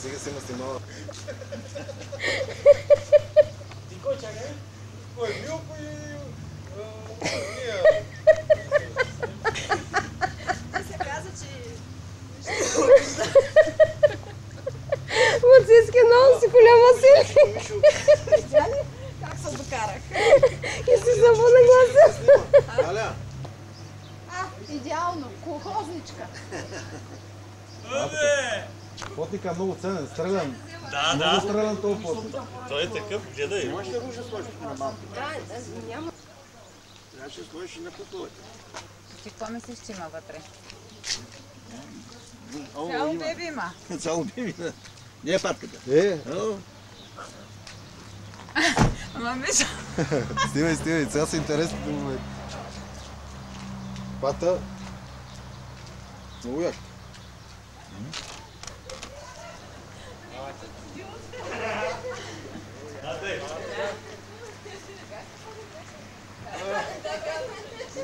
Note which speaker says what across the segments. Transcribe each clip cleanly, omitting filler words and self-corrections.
Speaker 1: сега се ме снимава.
Speaker 2: Ти кой чакай? Кой? Милко и... Ние...
Speaker 3: Ти се каза, че...
Speaker 4: Мацински много си голяма си.
Speaker 3: Видя ли? Как се докарах?
Speaker 4: И си забуна гласа.
Speaker 1: Аля!
Speaker 3: Идеално. Колхозничка.
Speaker 1: Плотника е много ценен, стрелян.
Speaker 2: Да,
Speaker 1: Много
Speaker 2: да.
Speaker 1: стрелян този плотник.
Speaker 2: Той е такъв, гледай.
Speaker 5: Нямаш ли ружа сложиш на малко?
Speaker 4: Да, няма.
Speaker 5: Трябваше да сложиш и на куклата.
Speaker 6: Ти какво мислиш, че има вътре?
Speaker 5: Цяло
Speaker 6: беби има.
Speaker 5: Цяло беби, да. Не е патката.
Speaker 6: Ама мисля.
Speaker 1: Стивай, сега са интересни до момент. Пата. Много як.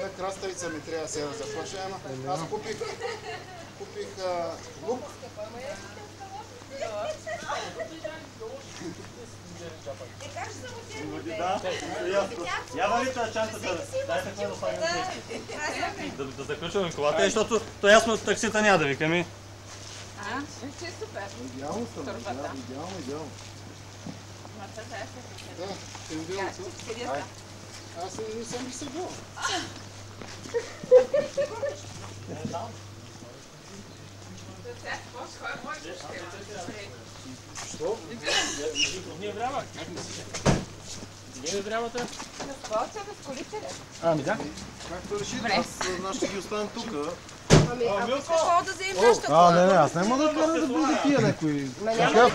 Speaker 7: На краставица ми трябва сега да заплаша, ама аз купих лук.
Speaker 2: Ява ли тази чантата? Дайте какво да слагам да заключваме колата, защото то ясно таксита няма да викаме.
Speaker 6: Че е супер.
Speaker 1: Идеално съм, идеално.
Speaker 7: Да, ще ви видя това. Аз не съм ги събил.
Speaker 1: Що?
Speaker 2: Ние врява. Ние врявата.
Speaker 6: Разполча да сколите ли?
Speaker 2: Ами да.
Speaker 1: Както решите, аз ще ги оставям тук.
Speaker 4: Ами, ако искаш хора да вземем нашата кола.
Speaker 1: Не, аз няма да карам да бъде тия някой. Какъв?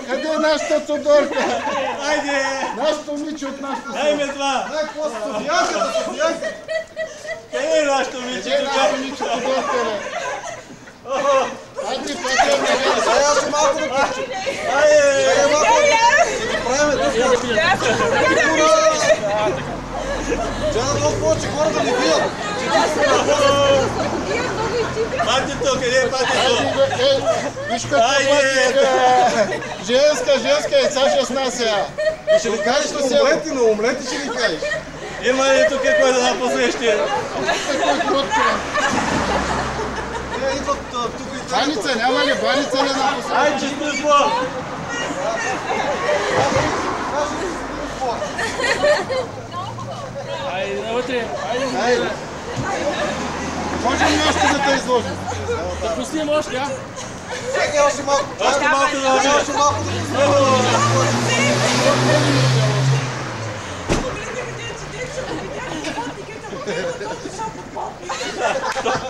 Speaker 7: Къде е нашата Тодорка?
Speaker 2: Айде!
Speaker 7: Нашето момиче от нашото
Speaker 2: Дай ме това!
Speaker 1: Най-после Софиянка!
Speaker 2: Къде е нашето момиче?
Speaker 7: Къде е нашето момиче Тодорка, бе? Айде, пътя,
Speaker 1: Дай аз ще малко да пичу.
Speaker 2: Айде!
Speaker 1: Правиме тук. Трябва да много повече хора да ни видят.
Speaker 2: Патито, къде е патито?
Speaker 7: виж какво пътя. Женска, яйца ще снася.
Speaker 1: И ще ни кажеш на омлети ще ни кажеш.
Speaker 2: Има ли тук кой да напослещи?
Speaker 1: Идват тук и тук.
Speaker 7: Баница, няма ли? Баница ли напусна?
Speaker 2: Ай, честито! Айде, навътре!
Speaker 7: Айде. Можем нещо да те изложим?
Speaker 2: Да пустим още, а?
Speaker 1: Чакай още малко.
Speaker 2: Още малко да вървим.
Speaker 1: Още малко да пустим.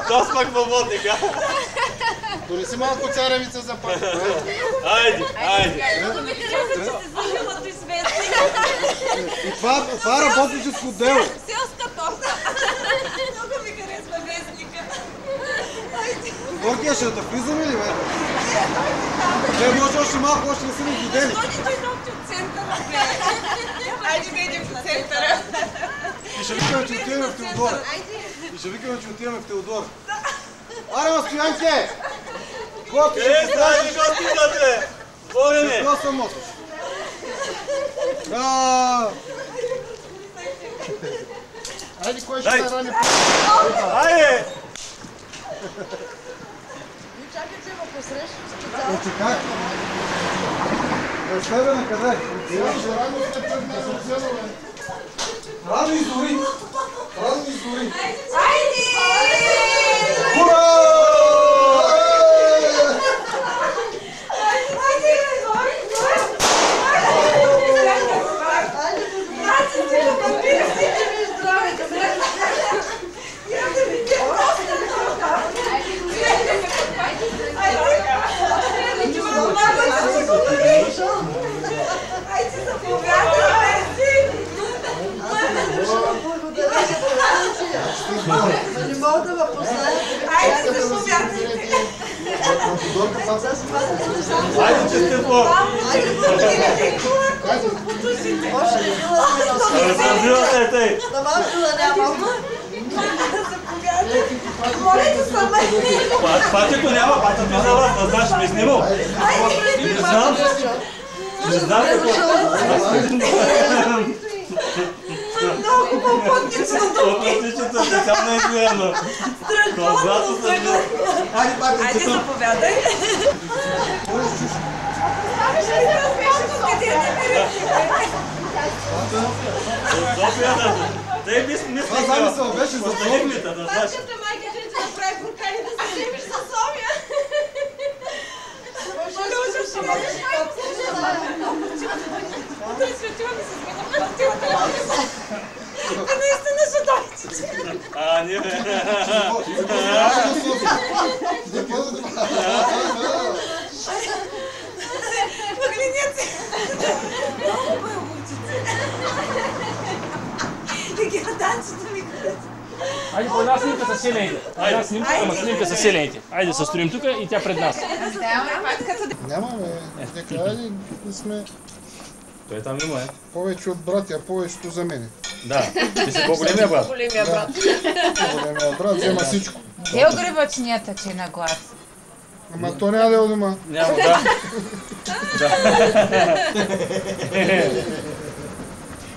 Speaker 2: Тост пак във водника.
Speaker 7: Донеси малко царевица за пак.
Speaker 2: Айде, айде.
Speaker 1: И това е работническо дело.
Speaker 3: Селска торта. Много ми харесва вестника.
Speaker 1: Горкия, ще да влизаме ли, бе? Не, може още малко, още не са ни видели.
Speaker 3: Той идвайте от центъра, бе. Айде да идем в центъра.
Speaker 1: И ще викаме, че отиваме в Теодора. И ще викаме, че отиваме в Теодора. Аре, Стоянке!
Speaker 2: Къде стане гостината? Водене!
Speaker 1: Какво съм мотош?
Speaker 7: Айде, кой ще нарани?
Speaker 2: Айде!
Speaker 3: Чакай, че ме посрещаш.
Speaker 1: Че как? През тебе на къде?
Speaker 7: Рано сте тръгнали от село, бе.
Speaker 1: Рано изгори! Рано изгори!
Speaker 3: Айде!
Speaker 1: Ура!
Speaker 3: Не мога да ме познаят. Айде да заповядайте.
Speaker 2: Айде, че сте по...
Speaker 3: Айде да потушите. Още не била
Speaker 2: Разбирате, тъй.
Speaker 3: на малко да нямам. Заповядайте. Молете са ме.
Speaker 2: Патето няма, патето за вас, да знаеш, ме снимал. Не знам. Не знам какво.
Speaker 3: Много попътница на топки.
Speaker 2: Попътничето специално избирано. Козлато са бил.
Speaker 3: Айде заповядай.
Speaker 2: София да... Тъй мисли...
Speaker 1: Това замисъл беше за
Speaker 2: Софията, да знаеш.
Speaker 4: Майката ти да направи буркани да се вземеш за София.
Speaker 3: Наистина ще дойде.
Speaker 2: А, не бе.
Speaker 3: Погледнете. Много ме обучите. И герданчета ми където.
Speaker 8: Айде по една снимка с селените. Една снимка, ама снимка с селените. Айде се строим тук и тя пред нас.
Speaker 7: Нямаме. Така, айде да сме
Speaker 2: Той там има,
Speaker 7: повече от братя, повечето за мене.
Speaker 2: Да. Ти си по-големия брат.
Speaker 3: Големия брат.
Speaker 7: Големия брат взема всичко.
Speaker 6: Где огребачнията, че на глас?
Speaker 7: Ама то няма да е у дома.
Speaker 2: Няма, да.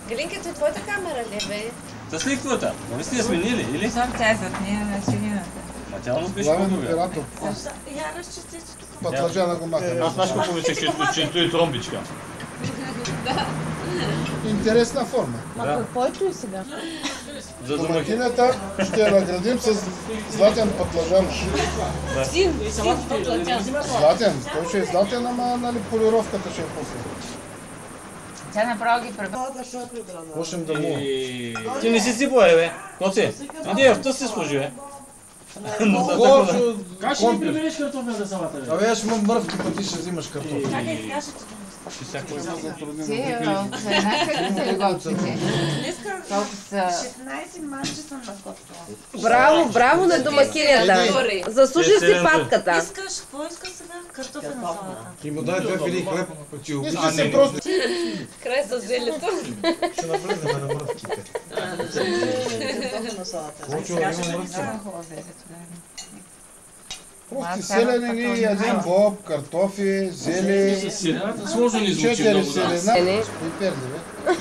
Speaker 4: Галинка, това е твоята камера ли бе?
Speaker 2: С ликвата. Нали сте я сменили, или?
Speaker 6: Защото тя е зад нея на шинината.
Speaker 2: Ма тя му беше
Speaker 7: Главен
Speaker 2: по-друга.
Speaker 7: оператор.
Speaker 3: Я разчистите тук.
Speaker 7: Пътлажа да го махаме.
Speaker 2: Аз знаеш какво помислих, че той е тромбичка.
Speaker 7: Интересна форма.
Speaker 4: Който и сега?
Speaker 2: За домахи.
Speaker 7: Домакинята ще я наградим с златен пътлажан. Златен. Той ще е златен, ама нали полировката ще е после.
Speaker 6: Тя направо ги пребра.
Speaker 2: Можем да му. Ти не си сипал, бе. Коци, иди в тъс си служи, бе.
Speaker 8: Как ще ми прибереш картофа за салата, бе?
Speaker 1: Абе, аз имам мръвки, пък ти ще взимаш картофи.
Speaker 2: Ти всяко има.
Speaker 6: Ти, знаеш какви са ли голците? Колко са...
Speaker 3: 16 манче съм накопила.
Speaker 4: Браво, браво на домакинята. Заслужи си патката.
Speaker 3: Искаш, какво искаш сега? Картофена салата.
Speaker 1: И му дай две фили хлеб, че обича.
Speaker 7: Иска се просто.
Speaker 4: Край с зелето.
Speaker 1: Ще навлезем на мръвките. Лучо, има мръвки.
Speaker 7: Просто селени, ядем боб, картофи, зели,
Speaker 8: Селената сложно ни звучи
Speaker 7: 4
Speaker 8: много, да.
Speaker 7: селена и перли, бе.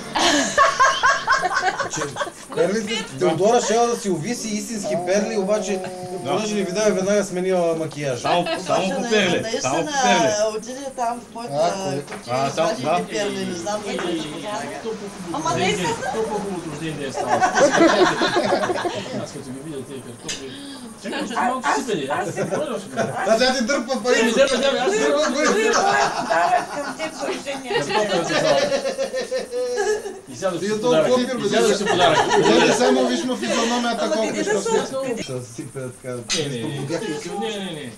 Speaker 1: Перлите, Теодора ще да си увиси истински перли, обаче понеже не видя веднага сменила макияжа.
Speaker 2: Само по перли. Само по перли.
Speaker 3: Отиде там в моята
Speaker 2: А, само, да.
Speaker 3: перли, не знам да ги
Speaker 6: Ама не са...
Speaker 8: Толкова хубаво рожден ден става. Аз като ги видя тези картофи... Чакай, че малко сипели. Аз се говоря още.
Speaker 1: Да, тя ти дърпа пари.
Speaker 8: Аз дърпа пари.
Speaker 3: към тези положения.
Speaker 8: И сядаш
Speaker 1: Ти
Speaker 8: си
Speaker 1: е толкова
Speaker 8: подарък.
Speaker 1: пир, бе,
Speaker 8: И сядаш си подарък.
Speaker 7: Гледай само виж му физиономията колко ще се.
Speaker 1: Да сипе така.
Speaker 8: Не.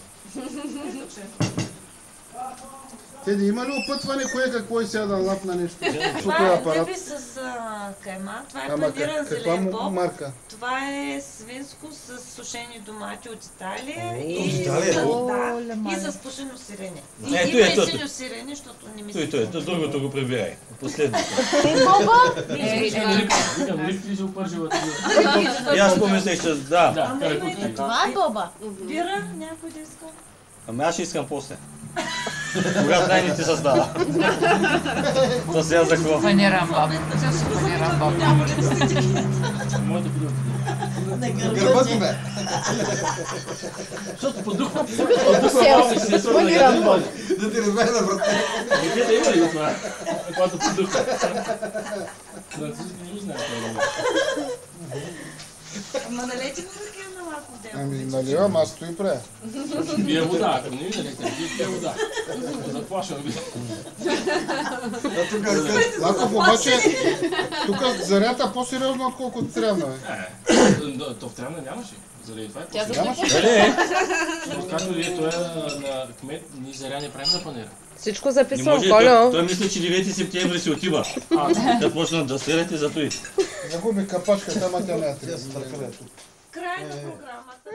Speaker 7: Теди, има ли опътване, кое какво и сега да лапна нещо?
Speaker 3: Това
Speaker 7: Супер
Speaker 3: е
Speaker 7: апарат.
Speaker 3: гъби с кайма, това е
Speaker 7: Ама
Speaker 3: паниран
Speaker 7: каква
Speaker 3: зелен боб,
Speaker 7: марка?
Speaker 3: това е свинско с сушени домати от Италия
Speaker 1: От Италия?
Speaker 3: и с пушено сирене.
Speaker 2: Ето,
Speaker 3: И
Speaker 2: ето.
Speaker 3: месено сирене, защото не ми се...
Speaker 2: Той, другото го прибирай. Последното.
Speaker 8: Викам, лифт ли се опържила тук?
Speaker 2: И аз помислех, че да.
Speaker 8: Да, каракутки.
Speaker 3: Това е боба. Бира, някой да иска.
Speaker 2: Ами аз ще искам после. Когато най-не ти създава. То сега за какво?
Speaker 6: Паниран боб. Също паниран боб.
Speaker 8: Моята пилотка.
Speaker 1: Гърба ти, бе.
Speaker 8: Защото подухва.
Speaker 4: Паниран боб.
Speaker 1: Да ти разбере на врата.
Speaker 8: Детета има ли го това? Когато подухва. Французите не го знаят това.
Speaker 3: Ама налети му такива на малко дел.
Speaker 7: Ами наливам, аз стои пре.
Speaker 8: Пие вода, ако не ви налете, пие вода. Заплашвам ви.
Speaker 7: Лаков обаче, тук зарята по-сериозно, отколкото трябва, бе.
Speaker 8: То в Трявна нямаше. Заради това е
Speaker 4: Тя
Speaker 8: по-сериозно.
Speaker 4: за
Speaker 2: Дали?
Speaker 8: Както ли той е на кмет, ние заря не правим на панера.
Speaker 4: Всичко
Speaker 2: Не
Speaker 4: записвам,
Speaker 2: може.
Speaker 4: Колю.
Speaker 2: Той мисля, че 9 септември си отива. Да почнат да стрелят и зато и.
Speaker 7: Загуби капачката, ама тя не е трябва.
Speaker 3: Крайна програмата.